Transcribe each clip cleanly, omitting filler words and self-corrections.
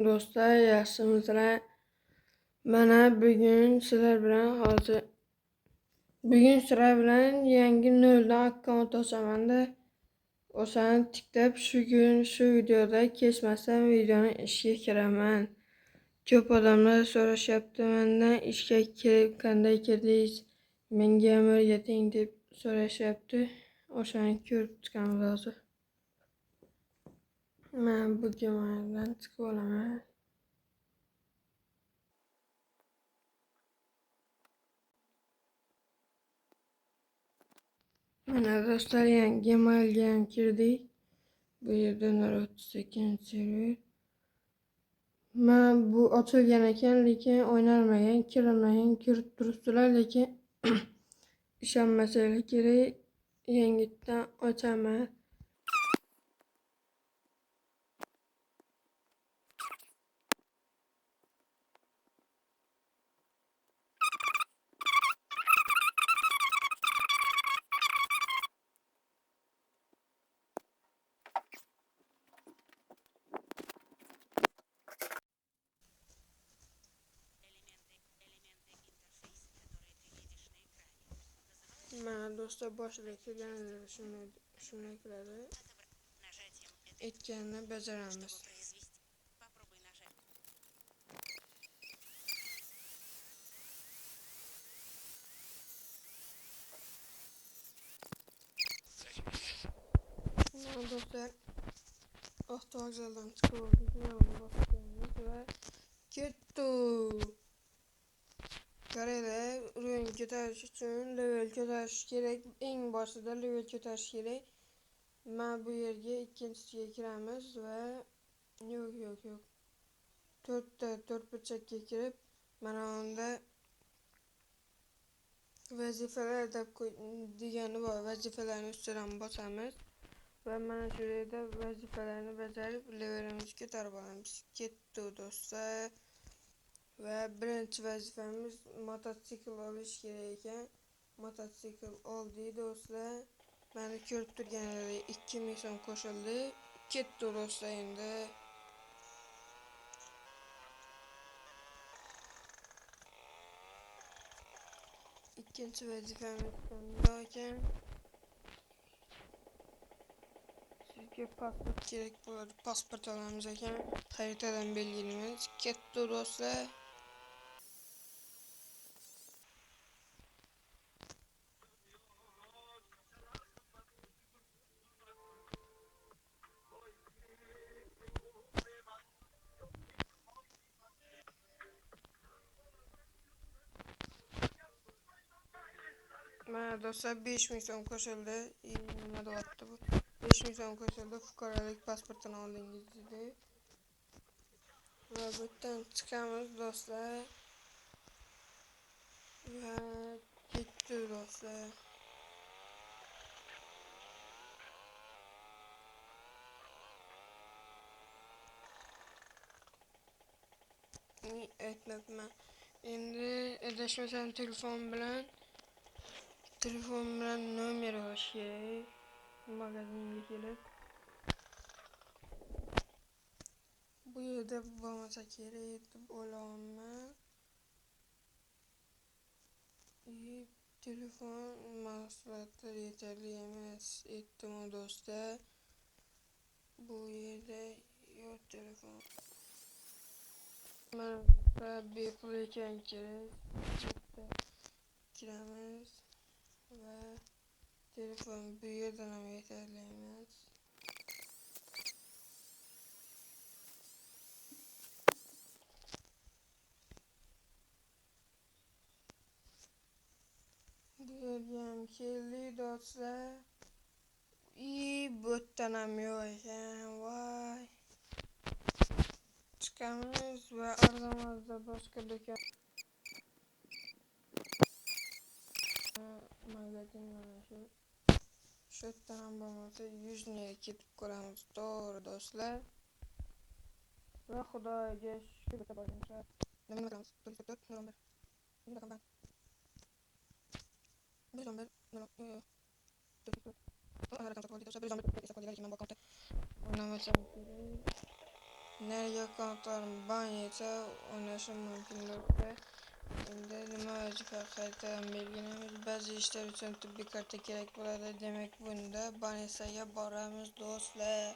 Do'stlar, yaxshimisizlar? Mana bugun sizlar bilan yangi noldan akkaunt ochaman-da. O'shani tiklab shu videoda kechmasam videoni ishga kiraman. Ko'p odamlar so'rashyapti mendan ishga kirib qanday kirdingiz? Menga ham o'rgating deb so'rashyapti. O'shani ko'rib chiqamiz hozir. Men bugun bilan chiqib olaman. Mana do'stlar, yangi mailga ham kirdik. Bu yerda 38 server. Men bu ochilgan ekan, lekin o'ynalmagan, kirilmagan, ko'rib turibsizlar, lekin ishonmasanglar kerak, yangitdan ochaman. Mana do'stlar, boshida kelganlar shunday qiladi. Aytganini bajaramiz. Mana do'stlar, avtovokzaldan chiqib oldik. Mana bosganmiz va ketdik. Qaranglar, uruning ko'tarish uchun level ko'tarish kerak. Eng boshida level ko'tarish kerak. Men bu yerga ikkinchisiga kiramiz va yo'q. 4 burchakka kirib, mana unda vazifalar degani bor. Vazifalarni ustidan bosamiz va mana shu yerda vazifalarni bajarib levelimizni ko'tarib olamiz. Ketdi do'stlar. Va birinchi vazifamiz mototsikl olish kerak ekan. Mototsikl oldik do'stlar. Mana ko'rib turganingizdek 2000 so'm qo'shildi. Ketdi do'stlar endi. İkinci vazifemiz bundan ekan. Sizga pasport kerak bo'ladi. Pasport olamiz ekan. Xaritadan belgilaymiz. Ketdi do'stlar. Mana do'stlar, 5000 so'm qo'shildi. Nima deyapti bu? 5000 so'm qo'shildi. Fuqarolik pasportini oldingiz dedi. Va bu yerdan chiqamiz do'stlar. Va ketdi do'stlar. Aytmabman. Endi adashmasam telefon bilan nomer olish kerak. Magazinga kelib. Bu yerda bo'lmasa kerak deb o'ylayman. Telefon mahsulotlari yetarli emas. Ehtimol do'stlar, bu yerda yo'q telefon. Mana bepul ekan kerak. Kiramiz va telefon bu yerdan ham yetarli emas. Bu yerga ham keldik do'stlar. Bu yerdan ham yo'q ekan. Voy. Chiqamiz va arzamizda boshqa do'kon magazin mana shu. Shu yerdan ham bo'lmasa 100 ga ketib ko'ramiz. To'g'ri do'stlar. Va xudoga shukr deb bo'lgancha. Nima qilamiz? 4 nima qilamiz? Biz ham Nereye kanıtlarım banyete oynashim mumkin do'stlar. Endi nima vazifa qaytadan belgilaymiz. Ba'zi ishlar uchun tibbiy karta kerak bo'ladi. Demak, bunda banessaga boramiz do'stlar.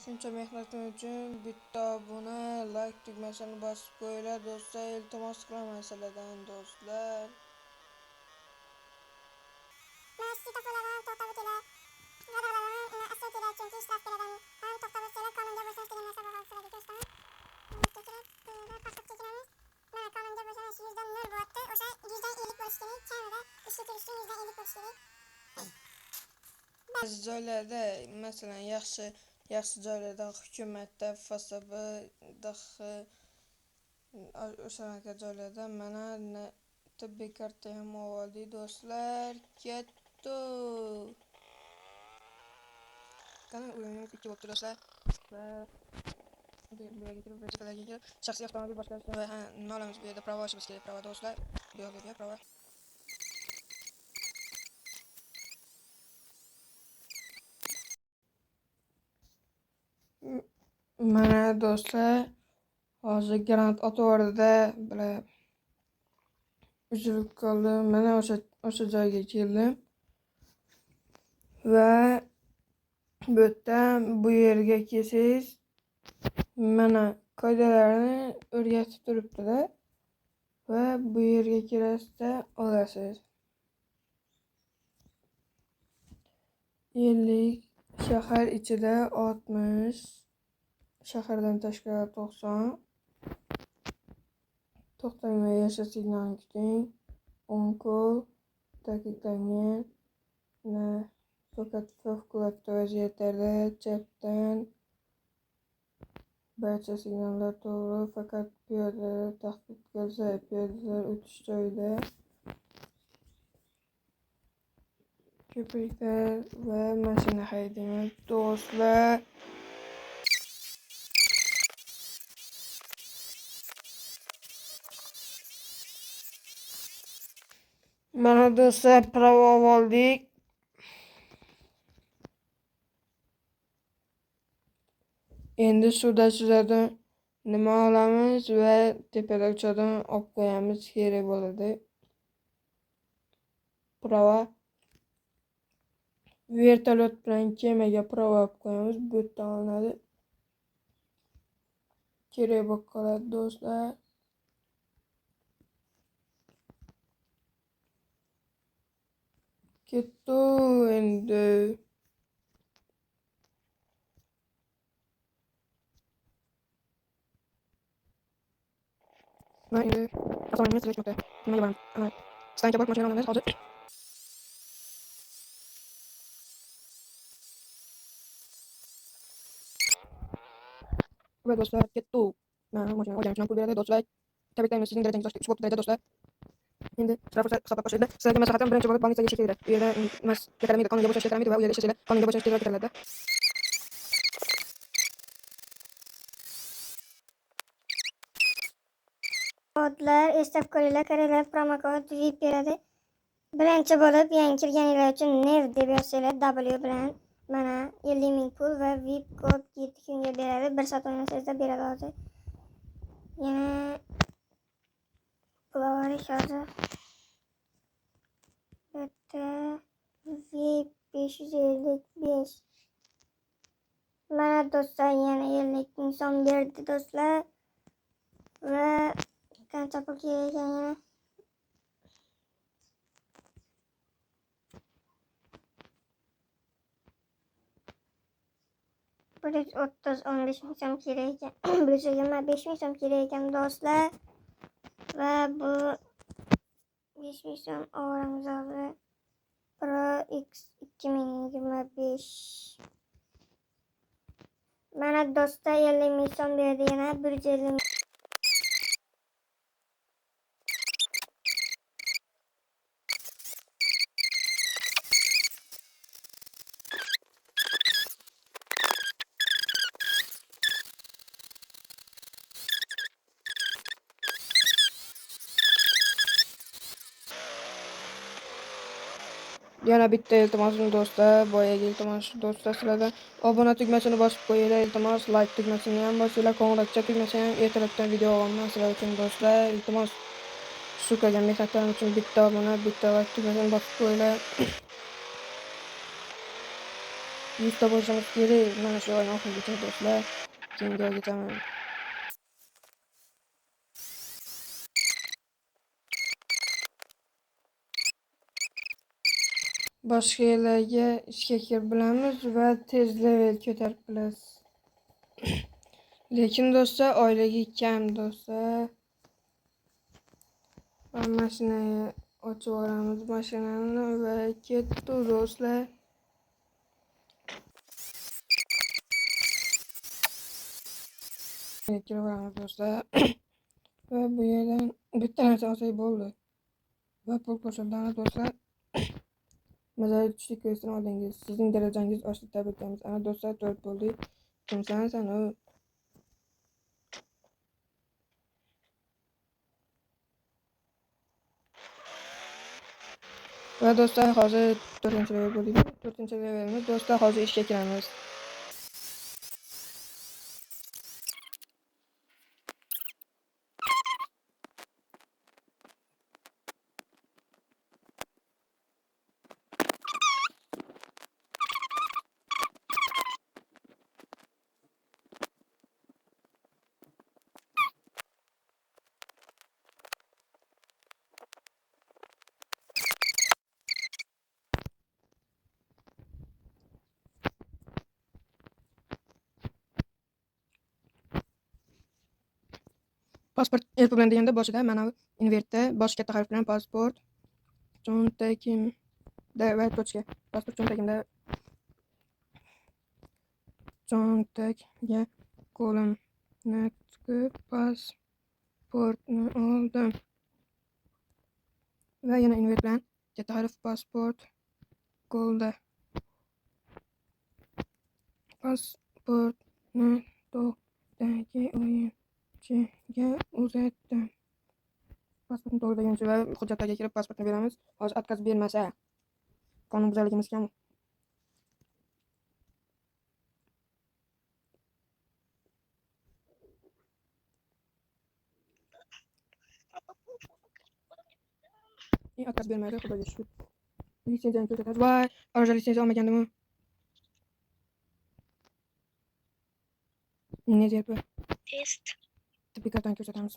Shuncha mehnatim uchun bitta obuna, like tugmasini bosib qo'yinglar do'stlar. Iltimos qilaman sizlardan do'stlar. Ba'zi joylarda, masalan, yaxshi joylarda hukumatda FSB o'shanaqa joylarda mana tibbiy karta ham oldik do'stlar. Ketdi. Qani o'yinimiz 2 bo'lib do'stlar. Va bu yerga kelib vazifalarga kelib shaxsiy avtomobil boshqarish va nima olamiz bu yerda pravo olishimiz kerak. Pravo do'stlar. Bu yerga pravo. Mana do'stlar, hozir Grant Authority'da bular uzilib qoldi. Mana o'sha joyga keldim. Va bu yerdan bu yerga kelsangiz mana qoidalarni o'rgatib turibdilar. Va bu yerga kirasizda olasiz. 50 shahar ichida 60, shahardan tashqari 90. To'xtang va yasha signalini kuting. 10 qo'l ta'kidlangan. Faqat favqulodda vaziyatlarda chapdan barcha signallar to'g'ri. Faqat piyodalar tahdid qilsa, piyodalar o'tish joyida ko'priklar va mashina haydayman do'stlar. Mana do'stlar, pravo oldik. Endi suvdan nima olamiz va tepalikchadan olib qo'yamiz kerak bo'ladi. Pravo. Vertolyot bilan kemaga pravo olib qo'yamiz. Bu yerdan olinadi. Kerak bo'lib qoladi do'stlar. Ketdi endi. Va endi avtomobilimiz kelishmoqda. Nimaga boramiz? Stansiyaga borib mashina olamiz hozir. Va do'stlar, ketdi. Mana mashina olganim uchun pul beradi do'stlar. Tabriklaymiz, sizning darajangiz oshdi. 3 bo'lib turadi do'stlar. Endi shtraf hisoblab boshlaydi. Sizlarga maslahatim, birinchi bo'lib bankaga ishlash kerak. U yerda ko'taramaydi, qonunga bo'ysunishga ko'taramaydi va u yerda ishlasanglar qonunga bo'ysunishga ko'tariladi. Kodlar eslab qo'yinglar, qaranglar, promokod VIP beradi. Birinchi bo'lib yangi kirganlar uchun NEV deb yozsanglar W bilan mana 50 ming pul va VIP kod 7 kunga beradi. 1 soat o'ynasangizda beradi hozir. Yana pularish hozir. Bitta VIP 555. Mana do'stlar, yana 50 ming so'm berdi do'stlar. Va qancha pul kerak yana? Biz 30-15 ming so'm kerak ekan. 125 ming so'm kerak ekan do'stlar. Va bu 5 ming so'm olamiz hozir. Pro X 2025. Mana do'stlar 50 ming so'm berdi, yana 150 ming. Yana bitta iltimosim do'stlar, boyagi iltimos do'stlar sizlardan obuna tugmasini bosib qo'yinglar, iltimos like tugmasini ham bosinglar, qo'ng'iroqcha tugmasini ham ertalabdan video olaman sizlar uchun do'stlar. Iltimos shu qilgan mehnatlarim uchun bitta obuna, bitta like tugmasini bosib qo'yinglar. 100 ta bo'lishimiz kerak mana shu oyning oxirigacha do'stlar. Keyingi oygacha boshqa yerlarga ishga kirib bilamiz va tez level ko'tarib bilamiz. Lekin do'stlar oyligi kam do'stlar. Va mashinani ochib olamiz mashinani va ketdi do'stlar. Kiraveramiz do'stlar. Va bu yerdan bitta narsa olsak bo'ldi. Va pul ko'rsatadi do'stlar. Mazali tushlik questini oldingiz. Sizning darajangiz oshdi, tabriklaymiz. Ana do'stlar 4 bo'ldik. Kimsan sen u? Va do'stlar hozir 4-level bo'ldik. 4-levelmiz. Do'stlar hozir ishga kiramiz. Pasport elpi bilan deganda boshida mana invertda bosh katta harf bilan pasport cho'ntagimda va tochka. Pasport cho'ntagimda cho'ntagga qo'limni tiqib pasportni oldim. Va yana invert bilan katta harf pasport qo'lda. Pasportni to'g'dagi o'yinchiga uzatdim. Pasportni to'g'dagi o'yinchi va hujjatlarga kirib pasportni beramiz. Hozir отказ bermasa qonunbuzarligimiz kam. Отказ bermaydi, xudoga shukr. Litsenziyani ko'rsatadi. Voy, oraja litsenziya olmagandim. Ne deyapti? Test. Tibbiy kartani ko'rsatamiz.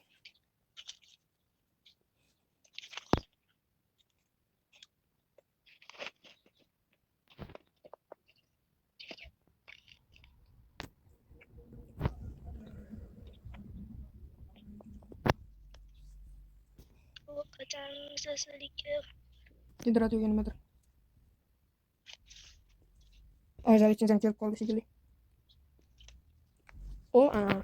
Tidradi uga nimadir. Oraja litsenziyani kelib qoldi shekilli. O ana.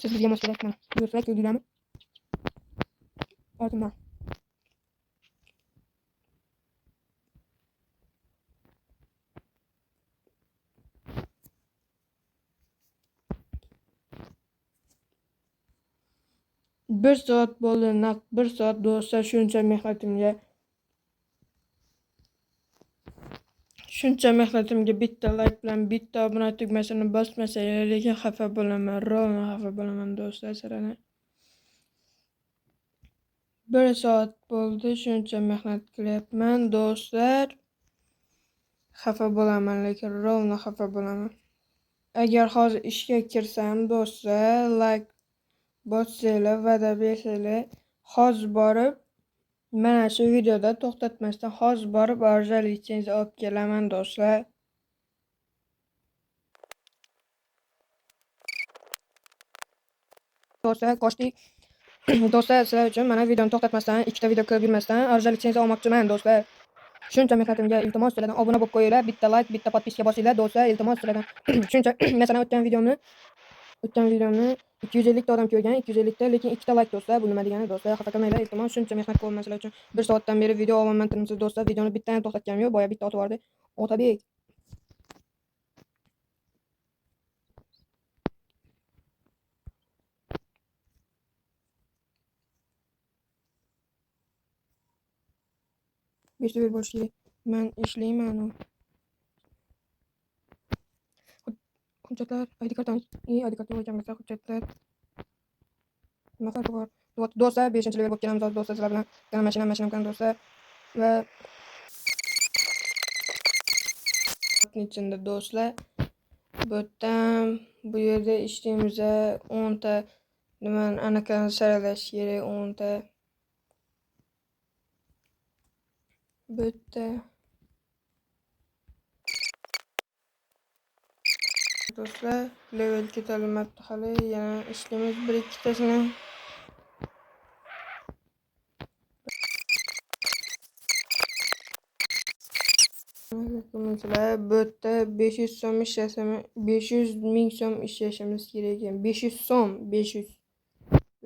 Siz bizga mos kerakman. Buyursak ko'rdinglarmi? Ortimdan. Bir soat bo'ldi, naq 1 soat do'stlar shuncha mehnatimga Shuncha mehnatimga bitta like bilan bitta obuna tugmasini bosmasanglar, lekin xafa bo'laman, rovna xafa bo'laman do'stlar sizlarga. 1 soat bo'ldi shuncha mehnat qilyapman do'stlar. Xafa bo'laman, lekin rovna xafa bo'laman. Agar hozir ishga kirsam do'stlar, like bossanglar, va'da bersanglar, hozir borib mana shu videoda to'xtatmasdan hozir borib arza litsenziya olib kelaman do'stlar. Do'stlar, qo'shdik. Do'stlar, sizlar uchun mana videoni to'xtatmasdan, ikkita video ko'rib yurmasdan arza litsenziya olmoqchiman do'stlar. Shuncha mehnatimga iltimos sizlardan obuna bo'lib qo'yinglar, bitta like, bitta podpiska bosinglar do'stlar, iltimos sizlardan. Shuncha masalan o'tgan videomni 250 ta odam ko'rgan, 250 ta, lekin 2 ta like do'stlar. Bu nima degani do'stlar? Xafa qilmanglar, iltimos. Shuncha mehnat qilyapman sizlar uchun. 1 soatdan beri video olaman tinimsiz do'stlar. Videoni bittadan to'xtatganim yo'q, boya bitta otib yubordi. Otabek. Besh yil bo'lishi kerak. Men ishlayman. Hujjatlar, ID kartamiz, ID kartni o'lchamasa hujjatlar. Nima farqi bor? Do'stlar, 5-level bo'lib kelamiz do'stlar sizlar bilan. Yana mashinam kan do'stlar. Va ichinde do'stlar. Bu yerda ishlaymiz 10 ta nimani anaqani saralash kerak 10 ta. Bu yerda do'stlar level ketilmabdi hali, yana ishlaymiz 1-2 tasini. Bu yerda 500 so'm ishlasam, 500 ming so'm ishlashimiz kerak ekan. 500 so'm, 500.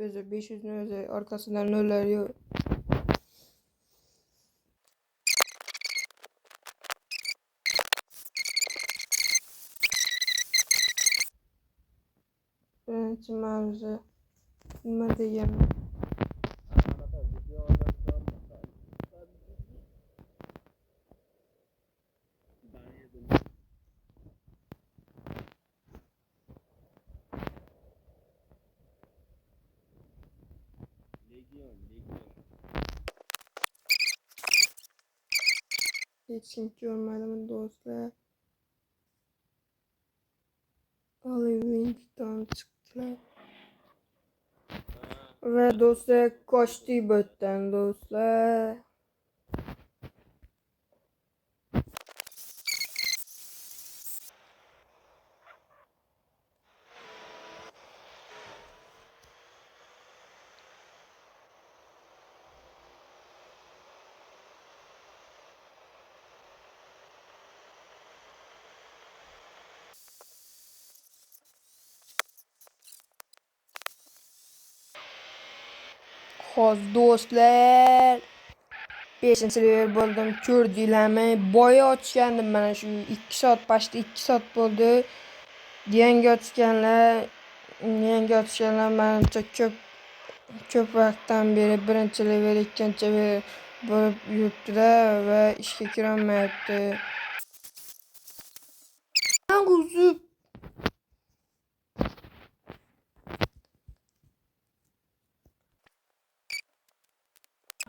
O'zi 500 ni o'zi orqasidan nollar yo'q. Birinchi mavzu nima degani? Hech kim ko'rmadimi do'stlar? Olivinchdan chiqdilar. Ve do'stlar koştu botdan do'stlar. Xo'sh do'stlar, 5-level bo'ldim. Ko'rdinglarmi? Boya ochgandim mana shu 2 soat, pashti 2 soat bo'ldi. Yangi ochganlar menimcha ko'p vaqtdan beri 1-level, 2-level bo'lib yuribdi-da va ishga kirolmayapti. Uzib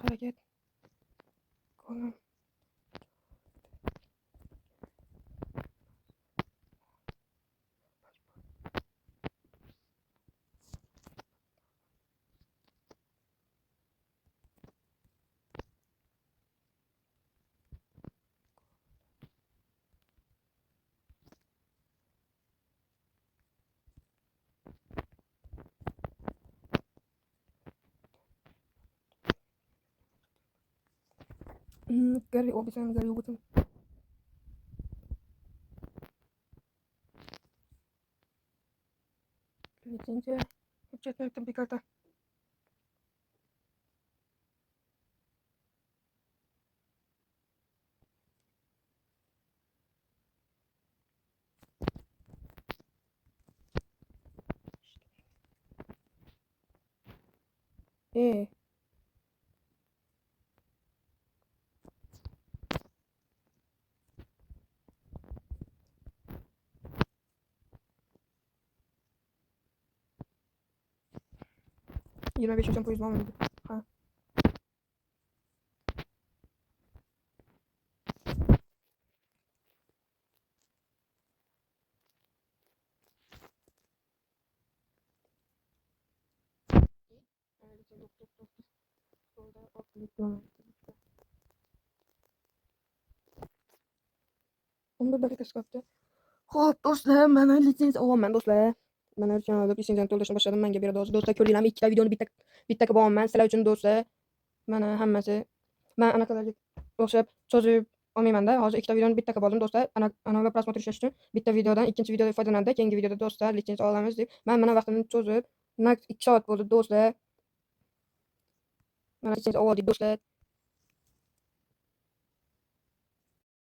harakat qo'lim. Gary obisam Gary obutum. License hujjatlar tibbiy karta. 25 poyez var mıydı? Ha. Onu da dakika sıkıntı. Hop dostlar, mana litsens olaman dostlar. Mana channelda litsensiyani to'ldirishni boshladim. Menga beradi hozir do'stlar, ko'ringlarmi, ikkita videoni bitta qilyapman sizlar uchun do'stlar. Mana hammasi. Men anaqalarga o'xshab chozib olmayman-da. Hozir ikkita videoni bitta qilib oldim do'stlar. Anavi prosmotr ishlash uchun bitta videodan ikkinchi videoda foydalanadi. Keyingi videoda do'stlar litsenziya olamiz deb. Men mana vaqtimni cho'zib, nak 2 soat bo'ldi do'stlar. Mana litsenziya oldik do'stlar.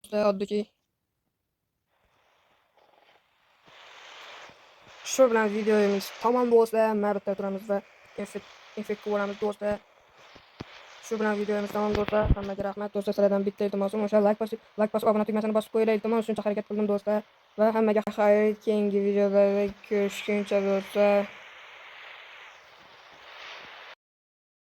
Do'stlar oddiki. Shu bilan videomiz tamom do'stlar. Mana bu yerda turamiz va effekt ko'ramiz do'stlar. Shu bilan videomiz tamom do'stlar. Hammaga rahmat do'stlar. Sizlardan bitta iltimosim o'sha like bosib obuna tugmasini bosib qo'yinglar. Iltimos, shuncha harakat qildim do'stlar. Va hammaga xayr. Keyingi videolarda ko'rishguncha do'stlar.